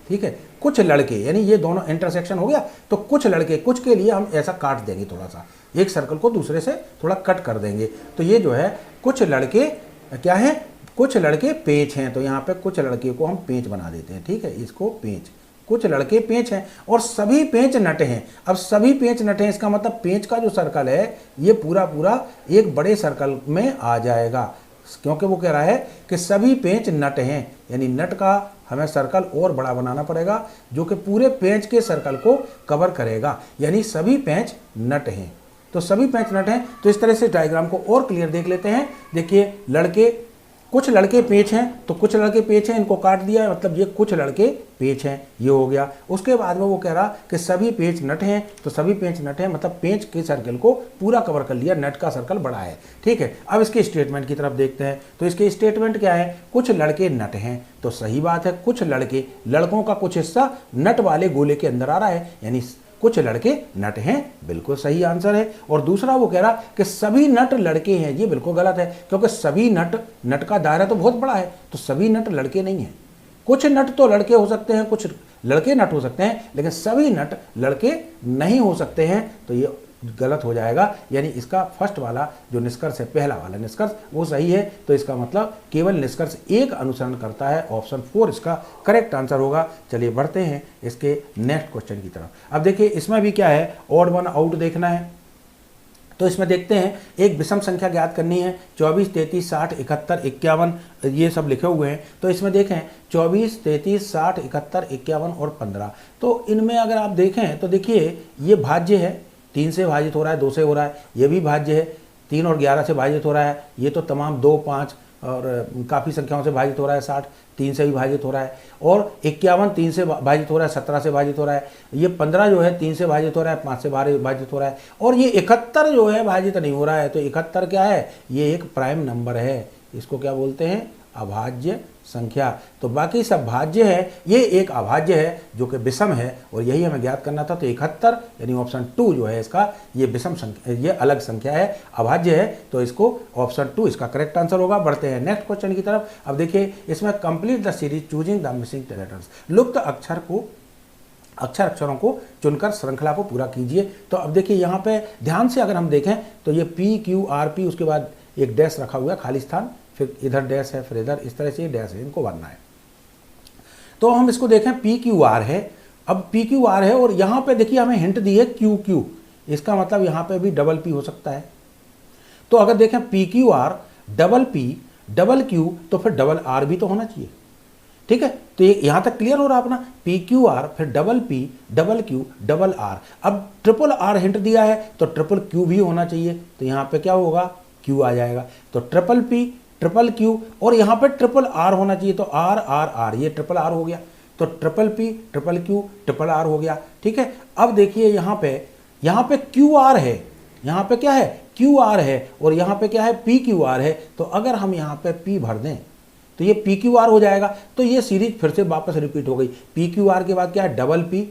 ठीक है। कुछ लड़के यानी ये दोनों इंटरसेक्शन हो गया, तो कुछ लड़के, कुछ के लिए हम ऐसा काट देंगे, थोड़ा सा एक सर्कल को दूसरे से थोड़ा कट कर देंगे। तो ये जो है कुछ लड़के क्या है, कुछ लड़के पेंच हैं, तो यहाँ पे कुछ लड़के को हम पेंच बना देते हैं, ठीक है, इसको पेंच, कुछ लड़के पेंच हैं और सभी पेंच नट हैं। अब सभी पेंच नट हैं, इसका मतलब पेंच का जो सर्कल है ये पूरा पूरा एक बड़े सर्कल में आ जाएगा, क्योंकि वो कह रहा है कि सभी पेंच नट हैं, यानी नट का हमें सर्कल और बड़ा बनाना पड़ेगा जो कि पूरे पेंच के सर्कल को कवर करेगा, यानी सभी पेंच नट हैं। तो सभी पेंच नट हैं। तो इस तरह से डायग्राम को और क्लियर देख लेते हैं। देखिए लड़के, कुछ लड़के पेंच हैं, तो कुछ लड़के पेंच हैं, इनको काट दिया, मतलब ये कुछ लड़के पेंच हैं, ये हो गया। उसके बाद में वो कह रहा कि सभी पेंच नट हैं, तो सभी पेंच नट हैं मतलब पेंच के सर्कल को पूरा कवर कर लिया, नट का सर्कल बड़ा है, ठीक है। अब इसके स्टेटमेंट की तरफ देखते हैं। तो इसके स्टेटमेंट क्या है, कुछ लड़के नट हैं, तो सही बात है, कुछ लड़के, लड़कों का कुछ हिस्सा नट वाले गोले के अंदर आ रहा है, यानी कुछ लड़के नट हैं, बिल्कुल सही आंसर है। और दूसरा वो कह रहा कि सभी नट लड़के हैं, ये बिल्कुल गलत है, क्योंकि सभी नट का दायरा तो बहुत बड़ा है, तो सभी नट लड़के नहीं हैं। कुछ नट तो लड़के हो सकते हैं, कुछ लड़के नट हो सकते हैं, लेकिन सभी नट लड़के नहीं हो सकते हैं, तो ये गलत हो जाएगा। यानी इसका फर्स्ट वाला जो निष्कर्ष है, पहला वाला निष्कर्ष वो सही है। तो इसका मतलब केवल निष्कर्ष 1 अनुसरण करता है, ऑप्शन 4 इसका करेक्ट आंसर होगा। चलिए बढ़ते हैं इसके नेक्स्ट क्वेश्चन की तरफ। अब देखिए इसमें भी क्या है, ऑड वन आउट देखना है। तो इसमें देखते हैं एक विषम संख्या ज्ञात करनी है, 24, 33, 60, 71, 51 ये सब लिखे हुए हैं। तो इसमें देखें 24, 33, 60, 71, 51 और 15। तो इनमें अगर आप देखें तो देखिए ये भाज्य है, 3 से भाजित हो रहा है, 2 से हो रहा है, ये भी भाज्य है, 3 और 11 से भाजित हो रहा है, ये तो तमाम 2, 5 और काफ़ी संख्याओं से भाजित हो रहा है, 60 3 से भी भाजित हो रहा है, और 51 3 से भाजित हो रहा है, 17 से भाजित हो रहा है, ये 15 जो है 3 से भाजित हो रहा है, 5 से भाजित हो रहा है, और ये 71 जो है भाजित नहीं हो रहा है। तो 71 क्या है, ये एक प्राइम नंबर है, इसको क्या बोलते हैं, अभाज्य संख्या। तो बाकी सब भाज्य है, ये एक अभाज्य है जो कि विषम है और यही हमें ज्ञात करना था। तो 71 यानी ऑप्शन 2 जो है इसका ये विषम संख्या, ये अलग संख्या है, अभाज्य है, तो इसको ऑप्शन 2 इसका करेक्ट आंसर होगा। बढ़ते हैं नेक्स्ट क्वेश्चन की तरफ। अब देखिए इसमें complete the series choosing the missing letters, लुप्त अक्षरों को चुनकर श्रृंखला को पूरा कीजिए। तो अब देखिए यहाँ पे ध्यान से अगर हम देखें तो ये PQRP, उसके बाद एक डैश रखा हुआ है खाली स्थान, फिर इधर डैश है, फिर इधर, इस तरह से डैश है, इनको भरना है। तो हम इसको देखें PQR है, अब PQR है और यहाँ पे देखिए हमें हिंट दी है QQ, इसका मतलब यहाँ पे भी डबल P हो सकता है। तो अगर देखें PQR double P double Q तो फिर डबल R भी तो होना चाहिए, ठीक है। तो ये यहाँ तक क्लियर हो रहा अपना, PQR फिर double P double Q double R। अब ट्रिपल R हिंट दिया है तो ट्रिपल Q भी होना चाहिए, तो यहाँ पे क्या होगा, Q आ जाएगा। तो ट्रिपल P ट्रिपल Q और यहाँ पे ट्रिपल R होना चाहिए, तो R R R, ये ट्रिपल R हो गया। तो triple P triple Q triple R हो गया, ठीक है। अब देखिए यहाँ पे QR है, यहाँ पे क्या है, QR है और यहाँ पे क्या है, PQR है। तो अगर हम यहाँ पे P भर दें तो ये PQR हो जाएगा। तो ये सीरीज फिर से वापस रिपीट हो गई। PQR के बाद क्या है, डबल P,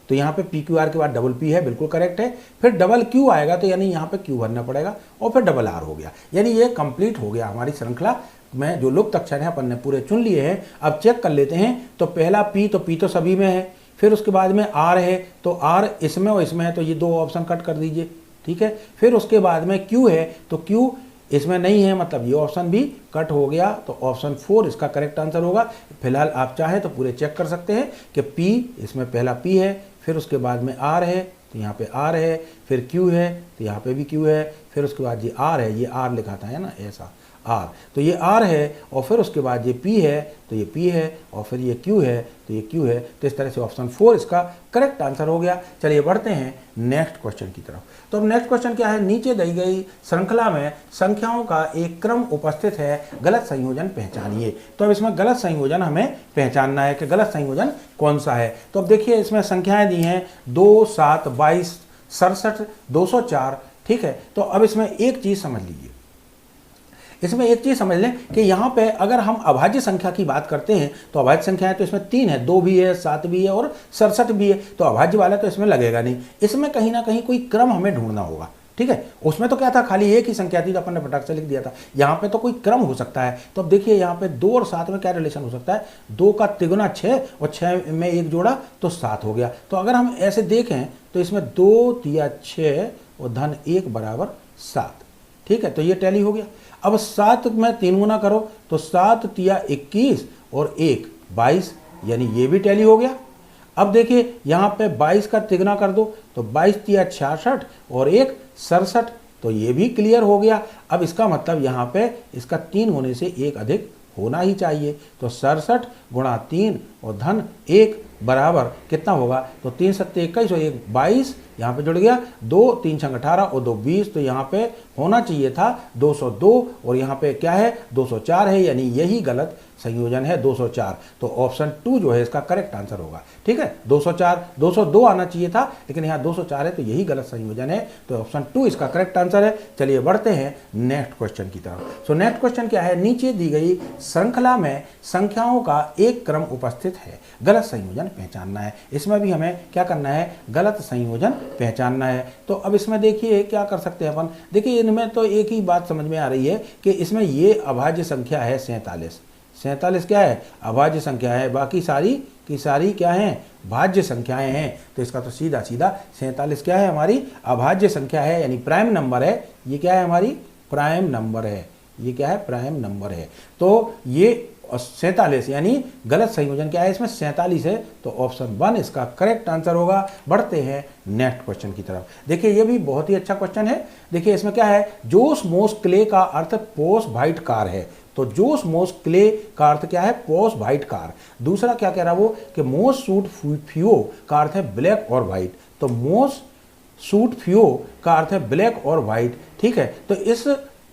तो यहाँ पे PQR के बाद डबल P है, बिल्कुल करेक्ट है। फिर डबल Q आएगा तो यानी यहाँ पे Q भरना पड़ेगा और फिर डबल R हो गया। यानी ये कंप्लीट हो गया हमारी श्रृंखला में, जो लुप्त अक्षर हैं अपन ने पूरे चुन लिए हैं। अब चेक कर लेते हैं। तो पहला P तो सभी में है, फिर उसके बाद में R है, तो R इसमें और इसमें है, तो ये 2 ऑप्शन कट कर दीजिए, ठीक है। फिर उसके बाद में Q है, तो Q इसमें नहीं है, मतलब ये ऑप्शन भी कट हो गया। तो ऑप्शन 4 इसका करेक्ट आंसर होगा। फिलहाल आप चाहें तो पूरे चेक कर सकते हैं कि P, इसमें पहला P है, फिर उसके बाद में R है, तो यहाँ पे R है, फिर Q है, तो यहाँ पे भी Q है, फिर उसके बाद ये R है, ये R लिखा था है ना ऐसा R, तो ये R है, और फिर उसके बाद ये P है, तो ये P है, और फिर ये Q है, तो ये Q है। तो इस तरह से ऑप्शन 4 इसका करेक्ट आंसर हो गया। चलिए बढ़ते हैं नेक्स्ट क्वेश्चन की तरफ। तो अब नेक्स्ट क्वेश्चन क्या है, नीचे दी गई श्रृंखला में संख्याओं का एक क्रम उपस्थित है, गलत संयोजन पहचानिए। तो अब इसमें गलत संयोजन हमें पहचानना है कि गलत संयोजन कौन सा है। तो अब देखिए इसमें संख्याएं दी हैं 2, 7, 22, 67, 204, ठीक है। तो अब इसमें एक चीज समझ लीजिए, इसमें एक चीज समझ लें कि यहाँ पे अगर हम अभाज्य संख्या की बात करते हैं तो अभाज्य संख्या है, तो इसमें 3 है, 2 भी है, 7 भी है और 67 भी है। तो अभाज्य वाला तो इसमें लगेगा नहीं, इसमें कहीं ना कहीं कोई क्रम हमें ढूंढना होगा, ठीक है। उसमें तो क्या था, खाली एक ही संख्या थी तो अपन ने फटाक से लिख दिया था। यहाँ पे तो कोई क्रम हो सकता है। तो अब देखिए यहाँ पे 2 और 7 में क्या रिलेशन हो सकता है, 2 का तिगुना 6 और 6 में 1 जोड़ा तो 7 हो गया। तो अगर हम ऐसे देखें तो इसमें 2 तिया 6 और धन 1 बराबर 7, ठीक है। तो ये टैली हो गया। अब 7 में 3 गुना करो तो 7 तिया 21 और 1 22, यानी ये भी टैली हो गया। अब देखिए यहाँ पे 22 का तिगुना कर दो तो 22 तिया 66 और 1 67, तो ये भी क्लियर हो गया। अब इसका मतलब यहाँ पे इसका 3 होने से 1 अधिक होना ही चाहिए। तो 67 गुणा 3 और धन 1 बराबर कितना होगा, तो 3 सत्ते 21 और 1 22, यहाँ पे जुड़ गया 2 3 छंग 18 और 2 20, तो यहाँ पे होना चाहिए था 202 और यहाँ पे क्या है 204 है, यानी यही गलत संयोजन है 204। तो ऑप्शन 2 जो है इसका करेक्ट आंसर होगा, ठीक है। 202 आना चाहिए था, लेकिन यहाँ 204 है, तो यही गलत संयोजन है। तो ऑप्शन 2 इसका करेक्ट आंसर है। चलिए बढ़ते हैं नेक्स्ट क्वेश्चन की तरफ। सो नेक्स्ट क्वेश्चन क्या है, नीचे दी गई श्रृंखला में संख्याओं का एक क्रम उपस्थित है, गलत संयोजन पहचानना है। इसमें भी हमें क्या करना है, गलत संयोजन पहचानना है। तो अब इसमें देखिए क्या कर सकते हैं अपन, देखिए इनमें तो एक ही बात समझ में आ रही है कि इसमें ये अभाज्य संख्या है 47, 47 क्या है, अभाज्य संख्या है, बाकी सारी की सारी क्या है, भाज्य संख्याएं हैं। तो इसका तो सीधा सीधा 47 क्या है, हमारी अभाज्य संख्या है, यानी प्राइम नंबर है। ये क्या है, हमारी प्राइम नंबर है, ये क्या है, प्राइम नंबर है। तो ये 47 यानी गलत संयोजन क्या है, इसमें 47 है। तो ऑप्शन 1 इसका करेक्ट आंसर होगा। बढ़ते हैं नेक्स्ट क्वेश्चन की तरफ। देखिए ये भी बहुत ही अच्छा क्वेश्चन है। देखिए इसमें क्या है, जोस मोस क्ले का अर्थ पोस वाइट कार है। तो जोस मोस क्ले का अर्थ क्या है, पोस वाइट कार। दूसरा क्या कह रहा है वो कि मोस सूट फ्यूओ का अर्थ है ब्लैक और व्हाइट। तो मोस सूट फ्यूओ का अर्थ है ब्लैक और व्हाइट, ठीक है। तो इस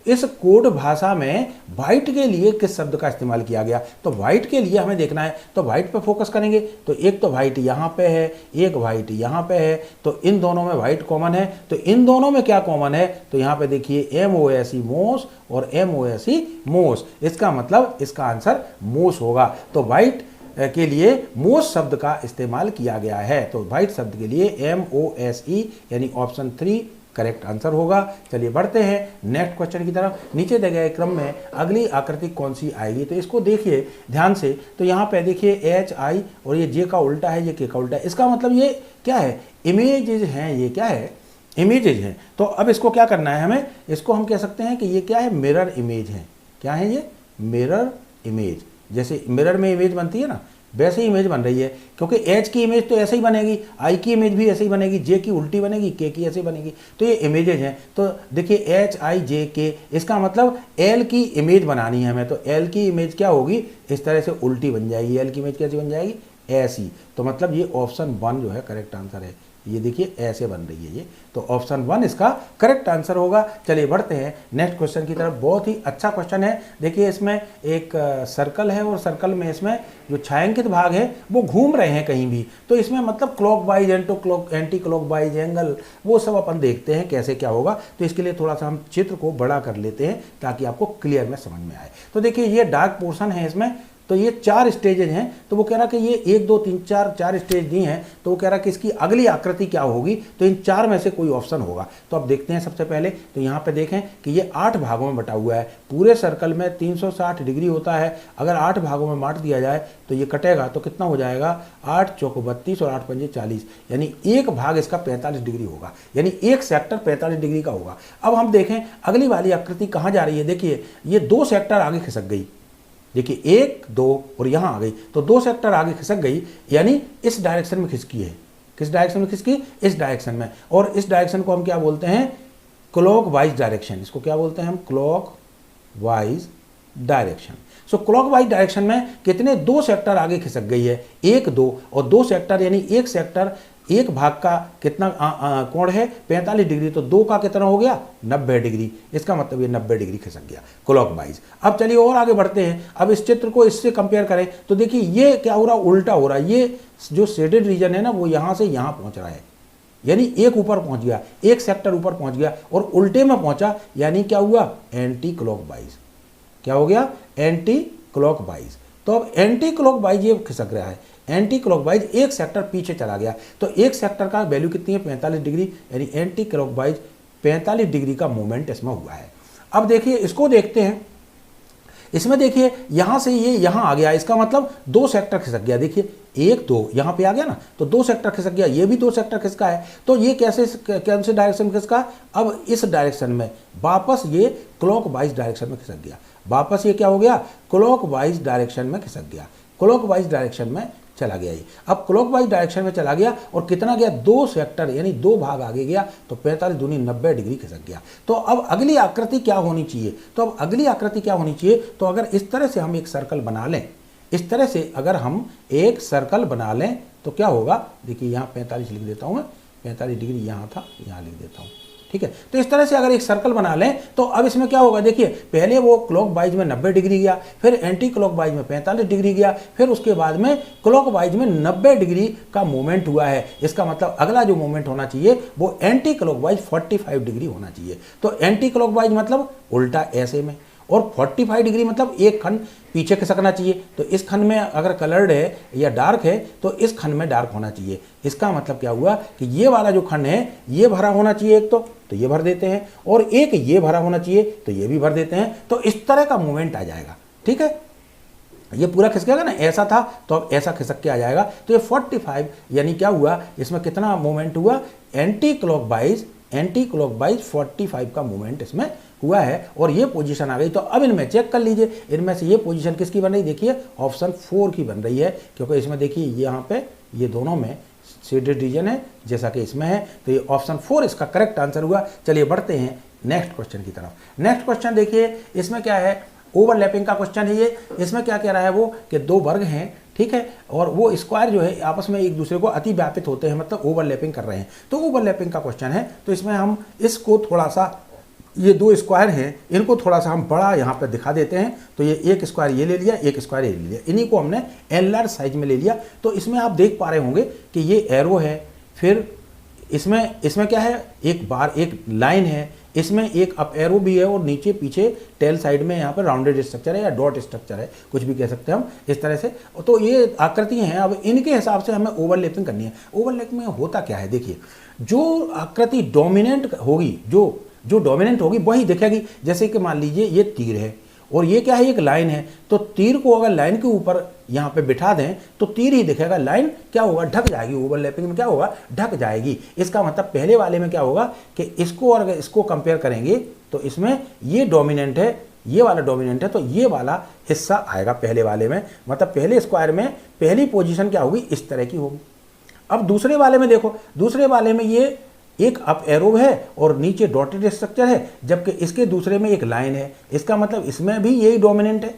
इस कोड भाषा में व्हाइट के लिए किस शब्द का इस्तेमाल किया गया। तो व्हाइट के लिए हमें देखना है, तो व्हाइट पे फोकस करेंगे। तो एक तो व्हाइट यहाँ पे है, एक व्हाइट यहाँ पे है, तो इन दोनों में व्हाइट कॉमन है। तो इन दोनों में क्या कॉमन है, तो यहाँ पे देखिए MOSE मोस और MOSE मोस, इसका मतलब इसका आंसर मोस होगा। तो व्हाइट के लिए मोस शब्द का इस्तेमाल किया गया है। तो व्हाइट शब्द के लिए MOSE यानी ऑप्शन 3 करेक्ट आंसर होगा। चलिए बढ़ते हैं नेक्स्ट क्वेश्चन की तरफ। नीचे दिए गए क्रम में अगली आकृति कौन सी आएगी, तो इसको देखिए ध्यान से। तो यहाँ पे देखिए HI और ये J का उल्टा है, ये K का उल्टा है। इसका मतलब ये क्या है, इमेजेज हैं, ये क्या है, इमेजेज हैं। तो अब इसको क्या करना है हमें, इसको हम कह सकते हैं कि ये क्या है, मिरर इमेज है। क्या है ये, मिरर इमेज। जैसे मिरर में इमेज बनती है ना, वैसे ही इमेज बन रही है, क्योंकि H की इमेज तो ऐसे ही बनेगी, I की इमेज भी ऐसे ही बनेगी, J की उल्टी बनेगी, K की ऐसे बनेगी। तो ये इमेजेज हैं। तो देखिए HIJK, इसका मतलब L की इमेज बनानी है हमें। तो L की इमेज क्या होगी, इस तरह से उल्टी बन जाएगी। L की इमेज कैसी बन जाएगी, ऐसी। तो मतलब ये ऑप्शन 1 जो है करेक्ट आंसर है। ये देखिए ऐसे बन रही है ये, तो ऑप्शन 1 इसका करेक्ट आंसर होगा। चलिए बढ़ते हैं नेक्स्ट क्वेश्चन की तरफ। बहुत ही अच्छा क्वेश्चन है। देखिए इसमें एक सर्कल है और सर्कल में इसमें जो छायांकित भाग है वो घूम रहे हैं कहीं भी। तो इसमें मतलब क्लॉकवाइज, एंटी क्लॉकवाइज एंगल, वो सब अपन देखते हैं कैसे क्या होगा। तो इसके लिए थोड़ा सा हम चित्र को बड़ा कर लेते हैं ताकि आपको क्लियर में समझ में आए। तो देखिए ये डार्क पोर्शन है इसमें, तो ये 4 स्टेजेज हैं। तो वो कह रहा कि ये 1 2 3 4 स्टेज दी हैं। तो वो कह रहा कि इसकी अगली आकृति क्या होगी, तो इन 4 में से कोई ऑप्शन होगा। तो अब देखते हैं सबसे पहले। तो यहाँ पे देखें कि ये 8 भागों में बटा हुआ है। पूरे सर्कल में 360 डिग्री होता है। अगर 8 भागों में बांट दिया जाए तो ये कटेगा, तो कितना हो जाएगा, 8 चौक 32 और 8 पंजे 40, यानी एक भाग इसका 45 डिग्री होगा, यानी एक सेक्टर 45 डिग्री का होगा। अब हम देखें अगली वाली आकृति कहाँ जा रही है। देखिए ये 2 सेक्टर आगे खिसक गई, देखिए 1 2 और यहाँ आ गई, तो 2 सेक्टर आगे खिसक गई, यानी इस डायरेक्शन में खिसकी है। किस डायरेक्शन में खिसकी, इस डायरेक्शन में। और इस डायरेक्शन को हम क्या बोलते हैं, क्लॉक वाइज डायरेक्शन। इसको क्या बोलते हैं हम, क्लॉक वाइज डायरेक्शन। सो क्लॉक वाइज डायरेक्शन में कितने 2 सेक्टर आगे खिसक गई है, 1 2 और 2 सेक्टर, यानी एक सेक्टर एक भाग का कितना कोण है 45 डिग्री, तो 2 का कितना हो गया 90 डिग्री। इसका मतलब ये 90 डिग्री खिसक गया क्लॉकवाइज। अब चलिए और आगे बढ़ते हैं। अब इस चित्र को इससे कंपेयर करें तो देखिए ये क्या हो रहा, उल्टा हो रहा है। ये जो शेडेड रीजन है ना वो यहाँ से यहाँ पहुँच रहा है, यानी एक ऊपर पहुँच गया, एक सेक्टर ऊपर पहुँच गया और उल्टे में पहुँचा, यानी क्या हुआ, एंटी क्लॉकवाइज। क्या हो गया, एंटी क्लॉकवाइज। तो अब एंटी क्लॉकवाइज ये खिसक रहा है, एंटी क्लॉकवाइज एक सेक्टर पीछे चला गया। तो एक सेक्टर का वैल्यू कितनी है, 45 डिग्री, यानी एंटी क्लॉकवाइज 45 डिग्री का मूवमेंट इसमें हुआ है। अब देखिए इसको देखते हैं। इसमें देखिए यहाँ से ये यहाँ आ गया, इसका मतलब 2 सेक्टर खिसक गया। देखिए 1 2 यहाँ पे आ गया ना, तो 2 सेक्टर खिसक गया, ये भी 2 सेक्टर खिसका है। तो ये कैसे कौन से डायरेक्शन में खिसका, अब इस डायरेक्शन में वापस ये क्लॉकवाइज डायरेक्शन में खिसक गया। वापस ये क्या हो गया, क्लॉकवाइज डायरेक्शन में खिसक गया, क्लॉकवाइज डायरेक्शन में चला गया ये। अब क्लॉकवाइज डायरेक्शन में चला गया और कितना गया, 2 सेक्टर यानी 2 भाग आगे गया, तो 45 दूनी 90 डिग्री खिसक गया। तो अब अगली आकृति क्या होनी चाहिए, तो अब अगली आकृति क्या होनी चाहिए, तो अगर इस तरह से हम एक सर्कल बना लें, इस तरह से अगर हम एक सर्कल बना लें तो क्या होगा, देखिए यहाँ 45 लिख देता हूँ मैं, 45 डिग्री यहाँ था, यहाँ लिख देता हूँ, ठीक है। तो इस तरह से अगर एक सर्कल बना लें तो अब इसमें क्या होगा, देखिए पहले वो क्लॉकवाइज में 90 डिग्री गया, फिर एंटी क्लॉकवाइज में 45 डिग्री गया, फिर उसके बाद में क्लॉकवाइज में 90 डिग्री का मूवमेंट हुआ है। इसका मतलब अगला जो मूवमेंट होना चाहिए वो एंटी क्लॉकवाइज 45 डिग्री होना चाहिए। तो एंटी क्लॉकवाइज मतलब उल्टा ऐसे में, और 45 डिग्री मतलब एक खंड पीछे खिसकना चाहिए। तो इस खंड में अगर कलर्ड है या डार्क है तो इस खंड में डार्क होना चाहिए। इसका मतलब क्या हुआ कि ये वाला जो खंड है ये भरा होना चाहिए, एक तो ये भर देते हैं, और एक ये भरा होना चाहिए तो ये भी भर देते हैं। तो इस तरह का मूवमेंट आ जाएगा, ठीक है। ये पूरा खिसकेगा ना, ऐसा था तो अब ऐसा खिसक के आ जाएगा। तो ये 45 यानी क्या हुआ, इसमें कितना मूवमेंट हुआ, एंटी क्लॉकवाइज 45 का मूवमेंट इसमें हुआ है, और ये पोजीशन आ गई। तो अब इनमें चेक कर लीजिए, इनमें से ये पोजीशन किसकी बन रही, देखिए ऑप्शन 4 की बन रही है, क्योंकि इसमें देखिए यहाँ पे ये दोनों में शेडेड रीजन है जैसा कि इसमें है। तो ये ऑप्शन 4 इसका करेक्ट आंसर हुआ। चलिए बढ़ते हैं नेक्स्ट क्वेश्चन की तरफ। नेक्स्ट क्वेश्चन देखिए, इसमें क्या है, ओवरलैपिंग का क्वेश्चन है ये। इसमें क्या कह रहा है वो कि 2 वर्ग हैं, ठीक है, और वो स्क्वायर जो है आपस में एक दूसरे को अति व्यापित होते हैं, मतलब ओवरलैपिंग कर रहे हैं। तो ओवरलैपिंग का क्वेश्चन है, तो इसमें हम इसको थोड़ा सा ये दो स्क्वायर हैं, इनको थोड़ा सा हम बड़ा यहाँ पर दिखा देते हैं। तो ये एक स्क्वायर ये ले लिया, एक स्क्वायर ये ले लिया, इन्हीं को हमने एनलार्ज साइज में ले लिया। तो इसमें आप देख पा रहे होंगे कि ये एरो है, फिर इसमें क्या है, एक बार एक लाइन है, इसमें एक अप एरो भी है, और नीचे पीछे टेल साइड में यहाँ पर राउंडेड स्ट्रक्चर है या डॉट स्ट्रक्चर है, कुछ भी कह सकते हैं हम इस तरह से। तो ये आकृति हैं, अब इनके हिसाब से हमें ओवरलैपिंग करनी है। ओवरलैपिंग में होता क्या है, देखिए जो आकृति डोमिनेंट होगी, जो डोमिनेंट होगी वही दिखेगी। जैसे कि मान लीजिए ये तीर है और ये क्या है, एक लाइन है, तो तीर को अगर लाइन के ऊपर यहाँ पे बिठा दें तो तीर ही दिखेगा, लाइन क्या होगा, ढक जाएगी। ओवरलैपिंग में क्या होगा, ढक जाएगी। इसका मतलब पहले वाले में क्या होगा कि इसको और इसको कंपेयर करेंगे तो इसमें ये डोमिनेंट है, ये वाला डोमिनेंट है, तो ये वाला हिस्सा आएगा पहले वाले में। मतलब पहले स्क्वायर में पहली पोजीशन क्या होगी, इस तरह की होगी। अब दूसरे वाले में देखो, दूसरे वाले में ये एक अप एरो है और नीचे डॉटेड स्ट्रक्चर है, जबकि इसके दूसरे में एक लाइन है। इसका मतलब इसमें भी यही डोमिनेंट है,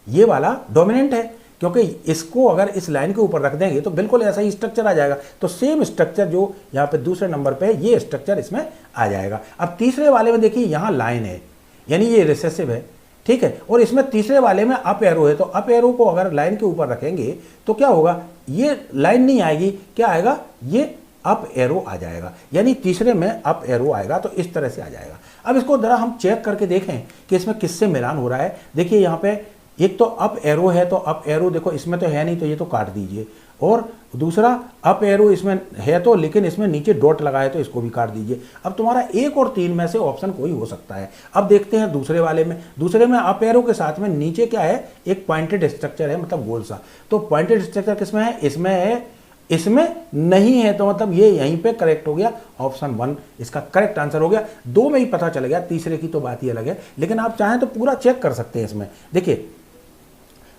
ये वाला डोमिनेंट है, क्योंकि इसको अगर इस लाइन के ऊपर रख देंगे तो बिल्कुल ऐसा ही स्ट्रक्चर आ जाएगा। तो सेम स्ट्रक्चर जो यहाँ पे दूसरे नंबर पे है, ये स्ट्रक्चर इसमें आ जाएगा। अब तीसरे वाले में देखिए यहाँ लाइन है, यानी ये रिसेसिव है, ठीक है। और इसमें तीसरे वाले में अप एरो है, तो अप एरो को अगर लाइन के ऊपर रखेंगे तो क्या होगा, ये लाइन नहीं आएगी, क्या आएगा, ये अप एरो आ जाएगा, यानी तीसरे में अप एरो आएगा। तो इस तरह से आ जाएगा। अब इसको जरा हम चेक करके देखें कि इसमें किससे मिलान हो रहा है। देखिए यहाँ पे एक तो अप एरो है, तो अप एरो देखो इसमें तो है नहीं, तो ये तो काट दीजिए। और दूसरा अप एरो इसमें है तो, लेकिन इसमें नीचे डॉट लगा है, तो इसको भी काट दीजिए। अब तुम्हारा 1 और 3 में से ऑप्शन कोई हो सकता है। अब देखते हैं दूसरे वाले में। दूसरे में अप एरो के साथ में नीचे क्या है, एक पॉइंटेड स्ट्रक्चर है, मतलब गोल सा। तो पॉइंटेड स्ट्रक्चर किसमें है, इसमें है, इसमें नहीं है, तो मतलब ये यहीं पे करेक्ट हो गया। ऑप्शन 1 इसका करेक्ट आंसर हो गया। 2 में ही पता चल गया, तीसरे की तो बात ही अलग है। लेकिन आप चाहें तो पूरा चेक कर सकते हैं इसमें। देखिए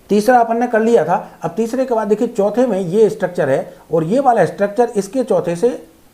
तीसरा अपन ने कर लिया था, अब तीसरे के बाद देखिए चौथे में ये स्ट्रक्चर है, और ये वाला स्ट्रक्चर इसके चौथे से,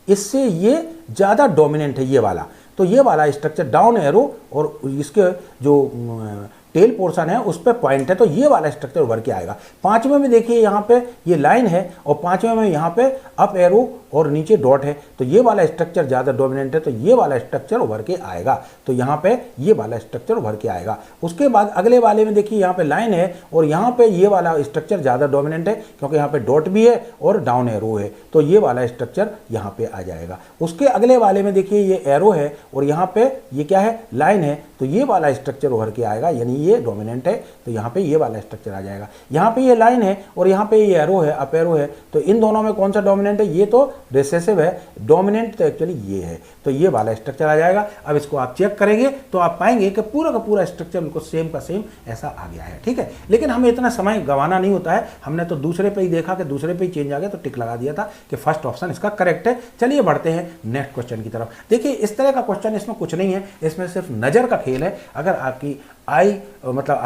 इससे ये ज़्यादा डोमिनेंट है ये वाला। तो ये वाला स्ट्रक्चर डाउन एरो और इसके जो टेल पोर्शन है उस पर पॉइंट है, तो ये वाला स्ट्रक्चर उभर के आएगा। 5वें में देखिए यहाँ पे ये लाइन है, और 5वें में यहाँ पे अप एरो और नीचे डॉट है, तो ये वाला स्ट्रक्चर ज़्यादा डोमिनेंट है, तो ये वाला स्ट्रक्चर उभर के आएगा। तो यहाँ पे ये वाला स्ट्रक्चर उभर के आएगा। उसके बाद अगले वाले में देखिए यहाँ पे लाइन है और यहाँ पे ये वाला स्ट्रक्चर ज़्यादा डोमिनेंट है, क्योंकि यहाँ पे डॉट भी है और डाउन एरो है, तो ये वाला स्ट्रक्चर यहाँ पे आ जाएगा। उसके अगले वाले में देखिए ये एरो है और यहाँ पे ये क्या है, लाइन है, तो ये वाला स्ट्रक्चर उभर के आएगा, यानी ये डोमिनेंट है, तो यहाँ पे ये वाला स्ट्रक्चर आ जाएगा। यहाँ पे ये लाइन है और यहाँ पे ये एरो है, अप एरो है, तो इन दोनों में कौन सा डोमिनेंट है, ये तो रिसेसिव है, डोमिनेंट तो एक्चुअली ये है, तो ये वाला स्ट्रक्चर आ जाएगा। अब इसको आप चेक करेंगे तो आप पाएंगे कि पूरा का पूरा स्ट्रक्चर बिल्कुल सेम का सेम ऐसा आ गया है, ठीक है। लेकिन हमें इतना समय गंवाना नहीं होता है, हमने तो दूसरे पे ही देखा कि दूसरे पे ही चेंज आ गया, तो टिक लगा दिया था कि फर्स्ट ऑप्शन इसका करेक्ट है। चलिए बढ़ते हैं नेक्स्ट क्वेश्चन की तरफ। देखिए इस तरह का क्वेश्चन इसमें कुछ नहीं है, इसमें सिर्फ नज़र का खेल है। अगर आपकी आई मतलब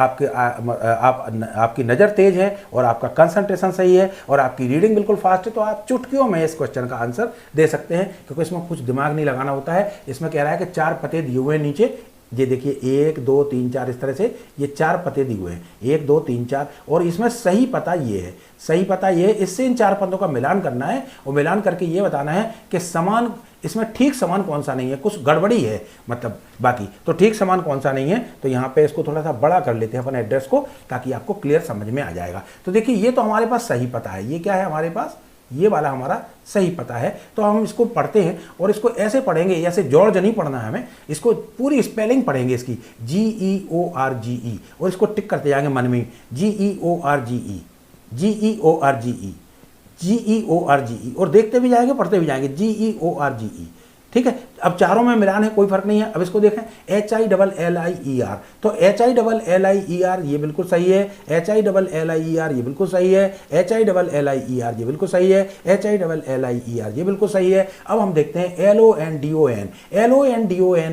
आपकी नज़र तेज है और आपका कंसंट्रेशन सही है और आपकी रीडिंग बिल्कुल फास्ट है, तो आप चुटकियों में इस क्वेश्चन का आंसर दे सकते हैं, क्योंकि इसमें कुछ दिमाग नहीं लगाना होता है। इसमें कह रहा है कि 4 पते दिए हुए हैं नीचे, ये देखिए 1 2 3 4 इस तरह से ये 4 पते दिए हुए हैं, 1 2 3 4, और इसमें सही पता ये है, सही पता ये है। इससे इन 4 पदों का मिलान करना है और मिलान करके ये बताना है कि समान, इसमें ठीक समान कौन सा नहीं है, कुछ गड़बड़ी है मतलब बाकी, तो ठीक समान कौन सा नहीं है। तो यहाँ पे इसको थोड़ा सा बड़ा कर लेते हैं अपन एड्रेस को, ताकि आपको क्लियर समझ में आ जाएगा। तो देखिए ये तो हमारे पास सही पता है, ये क्या है हमारे पास, ये वाला हमारा सही पता है। तो हम इसको पढ़ते हैं और इसको ऐसे पढ़ेंगे, ऐसे जॉर्ज नहीं पढ़ना है हमें, इसको पूरी स्पेलिंग पढ़ेंगे इसकी, GEORGE, और इसको टिक करते जाएंगे मन में, GEORGE GEORGE GEORGE, और देखते भी जाएंगे पढ़ते भी जाएंगे GEORGE, ठीक है। अब चारों में मिलान है, कोई फर्क नहीं है। अब इसको देखें HILLIER, तो HILLIER ये बिल्कुल सही है, HILLIER ये बिल्कुल सही है, HILLIER ये बिल्कुल सही है, HILLIER ये बिल्कुल सही है। अब हम देखते हैं LONDON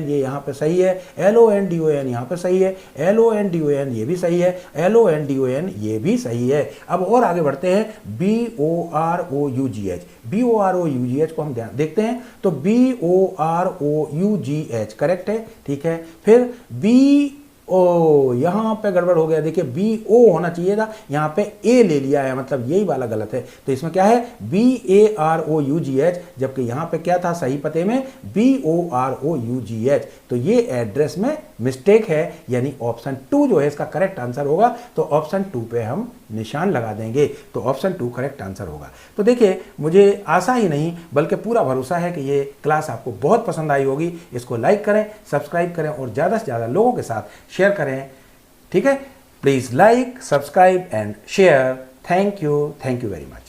ये यहाँ पे सही है, LONDON यहाँ पे सही है, LONDON ये भी सही है, LONDON ये भी सही है। अब और आगे बढ़ते हैं BOROUGH को हम देखते हैं, तो BOROUGH करेक्ट है, ठीक है। फिर ओ यहाँ पे गड़बड़ हो गया, देखिए BO होना चाहिए था, यहाँ पे A ले लिया है, मतलब यही वाला गलत है। तो इसमें क्या है BAROUGH, जबकि यहाँ पे क्या था सही पते में BOROUGH। तो ये एड्रेस में मिस्टेक है, यानी ऑप्शन 2 जो है इसका करेक्ट आंसर होगा। तो ऑप्शन 2 पे हम निशान लगा देंगे, तो ऑप्शन 2 करेक्ट आंसर होगा। तो देखिए मुझे आशा ही नहीं बल्कि पूरा भरोसा है कि ये क्लास आपको बहुत पसंद आई होगी। इसको लाइक करें, सब्सक्राइब करें और ज़्यादा से ज़्यादा लोगों के साथ शेयर करें। ठीक है, please like, subscribe and share. Thank you very much.